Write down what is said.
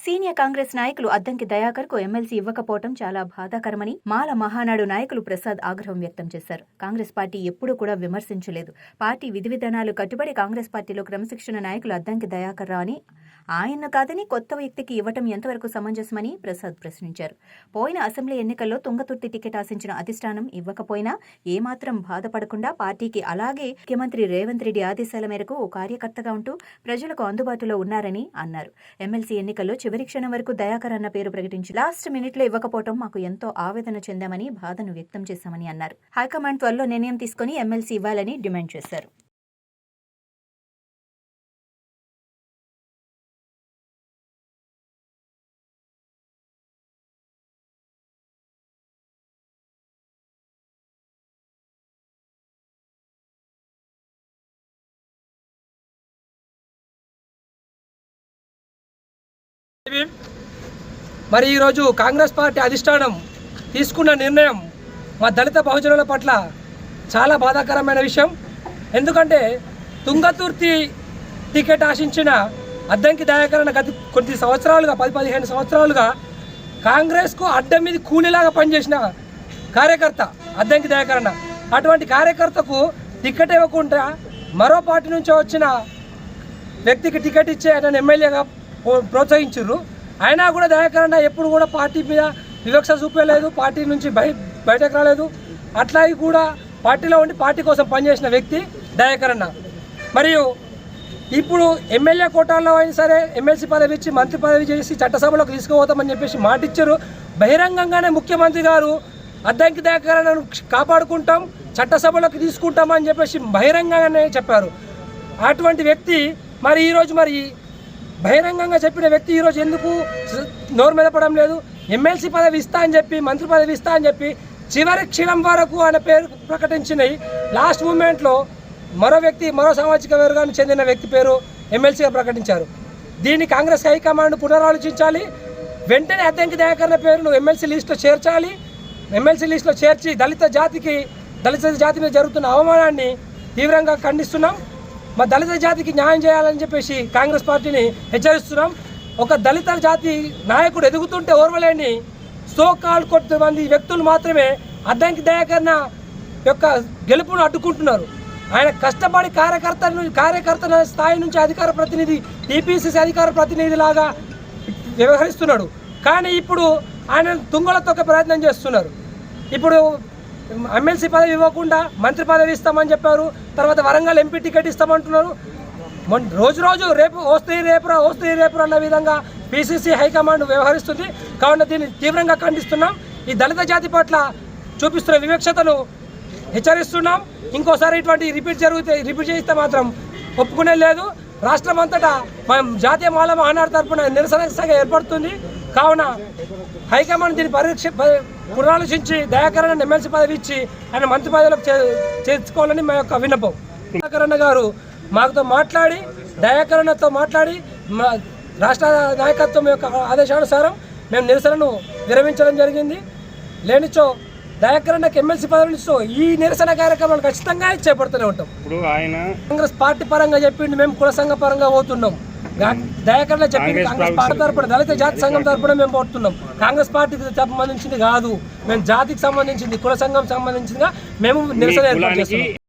Senior Congress నాయకులు అద్దంకి దయాకర్ కు MLC ఇవ్వకపోవడం చాలా బాధాకరమని మాల మహానాడు నాయకులు ప్రసాద్ ఆగ్రహం వ్యక్తం చేశారు. కాంగ్రెస్ పార్టీ ఎప్పుడూ కూడా విమర్శించలేదు. పార్టీ విధి విధానాలు కట్టుబడి కాంగ్రెస్ పార్టీలో క్రమశిక్షణ నాయకులు అద్దంకి దయాకర్ రావు అని, ఆయన్ను కాదని కొత్త వ్యక్తికి ఇవ్వటం ఎంతవరకు సమంజసమని ప్రసాద్ ప్రశ్నించారు. పోయిన అసెంబ్లీ ఎన్నికల్లో తుంగతుర్తి టికెట్ ఆశించిన అధిష్టానం ఇవ్వకపోయినా ఏమాత్రం బాధపడకుండా పార్టీకి అలాగే ముఖ్యమంత్రి రేవంత్ రెడ్డి ఆదేశాల మేరకు ఓ కార్యకర్తగా ఉంటూ ప్రజలకు అందుబాటులో ఉన్నారని అన్నారు. ఎమ్మెల్సీ ఎన్నికల్లో చివరి క్షణం వరకు దయాకర్ అన్న పేరు ప్రకటించి లాస్ట్ మినిట్ లో ఇవ్వకపోవడం మాకు ఎంతో ఆవేదన చెందామని బాధను వ్యక్తం చేశామని అన్నారు. హైకమాండ్ త్వరలో నిర్ణయం తీసుకుని ఎమ్మెల్సీ ఇవ్వాలని డిమాండ్ చేశారు. మరి ఈరోజు కాంగ్రెస్ పార్టీ అధిష్టానం తీసుకున్న నిర్ణయం మా దళిత బహుజనుల పట్ల చాలా బాధాకరమైన విషయం. ఎందుకంటే తుంగతుర్తి టికెట్ ఆశించిన అద్దంకి దయాకర్ గత కొద్ది సంవత్సరాలుగా 10-15 సంవత్సరాలుగా కాంగ్రెస్కు అడ్డం మీద కూలీలాగా పనిచేసిన కార్యకర్త అద్దంకి దయాకర్. అటువంటి కార్యకర్తకు టికెట్ ఇవ్వకుండా మరో పార్టీ నుంచి వచ్చిన వ్యక్తికి టికెట్ ఇచ్చి ఆయన ఎమ్మెల్యేగా ప్రోత్సహించారు. అయినా కూడా దయాకర్ ఎప్పుడు కూడా పార్టీ మీద వివక్ష చూపలేదు, పార్టీ నుంచి బయటకు రాలేదు. అట్లాగే కూడా పార్టీలో ఉండి పార్టీ కోసం పనిచేసిన వ్యక్తి దయాకర్. మరియు ఇప్పుడు ఎమ్మెల్యే కోటాల్లో అయినా సరే ఎమ్మెల్సీ పదవి ఇచ్చి మంత్రి పదవి చేసి చట్టసభలోకి తీసుకుపోతామని చెప్పేసి మాట ఇచ్చారు. బహిరంగంగానే ముఖ్యమంత్రి గారు అద్దంకి దయాకర్ కాపాడుకుంటాం, చట్టసభలోకి తీసుకుంటామని చెప్పేసి బహిరంగంగానే చెప్పారు. అటువంటి వ్యక్తి మరి ఈరోజు బహిరంగంగా చెప్పిన వ్యక్తి ఈరోజు ఎందుకు నోరు మీద పడడం లేదు? ఎమ్మెల్సీ పదవి ఇస్తా అని చెప్పి, మంత్రి పదవి ఇస్తా అని చెప్పి చివరి క్షణం వరకు ఆయన పేరు ప్రకటించినాయి. లాస్ట్ మూమెంట్లో మరో సామాజిక వర్గానికి చెందిన వ్యక్తి పేరు ఎమ్మెల్సీగా ప్రకటించారు. దీన్ని కాంగ్రెస్ హైకమాండ్ పునరాలోచించాలి. వెంటనే అద్దంకి దయాకర్ పేరును ఎమ్మెల్సీ లిస్టులో చేర్చాలి. ఎమ్మెల్సీ లిస్టులో చేర్చి దళిత జాతి మీద జరుగుతున్న అవమానాన్ని తీవ్రంగా ఖండిస్తున్నాం. మా దళిత జాతికి న్యాయం చేయాలని చెప్పేసి కాంగ్రెస్ పార్టీని హెచ్చరిస్తున్నాం. ఒక దళిత జాతి నాయకుడు ఎదుగుతుంటే ఓర్వలేని సోకాల్ కొంతమంది వ్యక్తులు మాత్రమే అద్దంకి దయాకర్ యొక్క గెలుపును అడ్డుకుంటున్నారు. ఆయన కష్టపడి కార్యకర్త స్థాయి నుంచి అధికార ప్రతినిధి, టీపీసీసీ అధికార ప్రతినిధి లాగా వ్యవహరిస్తున్నాడు. కానీ ఇప్పుడు ఆయన తుంగలతొక్క ప్రయత్నం చేస్తున్నారు. ఇప్పుడు ఎమ్మెల్సీ పదవి ఇవ్వకుండా మంత్రి పదవి ఇస్తామని చెప్పారు. తర్వాత వరంగల్ ఎంపీ టికెట్ ఇస్తామంటున్నారు. రోజు రేపు వస్తే రేపు అన్న విధంగా పీసీసీ హైకమాండ్ వ్యవహరిస్తుంది. కావున దీన్ని తీవ్రంగా ఖండిస్తున్నాం. ఈ దళిత జాతి పట్ల చూపిస్తున్న వివక్షతను హెచ్చరిస్తున్నాం. ఇంకోసారి ఇటువంటి రిపీట్ చేస్తే మాత్రం ఒప్పుకునే లేదు. రాష్ట్రం అంతటా మనం జాతీయ మాల మహానాడు తరపున నిరసన సభ ఏర్పడుతుంది. కావున హైకమాండ్ దీన్ని పునరాలోచించి దయాకర్ ఎమ్మెల్సీ పదవి ఇచ్చి ఆయన మంత్రి పదవిలోకి చేర్చుకోవాలని మా యొక్క విన్నపం. దయాకర్ గారు దయాకర్తో మాట్లాడి మా రాష్ట్ర నాయకత్వం యొక్క ఆదేశానుసారం మేము నిరసనను విరమించడం జరిగింది. లేనిచో దయాకర్ ఎమ్మెల్సీ పదవినిస్తూ ఈ నిరసన కార్యక్రమాలు ఖచ్చితంగా చేపడుతూనే ఉంటాం. ఇప్పుడు ఆయన కాంగ్రెస్ పార్టీ పరంగా చెప్పింది, మేము కుల సంఘ పరంగా పోతున్నాం. దయాకర్ చెప్పింది కాంగ్రెస్ పార్టీ తరపున, దళిత జాతి సంఘం తరపున మేము పోతున్నాం. కాంగ్రెస్ పార్టీకి సంబంధించింది కాదు, మేము జాతికి సంబంధించింది, కుల సంఘం సంబంధించిందిగా మేము నిరసన ఏర్పాటు చేస్తున్నాం.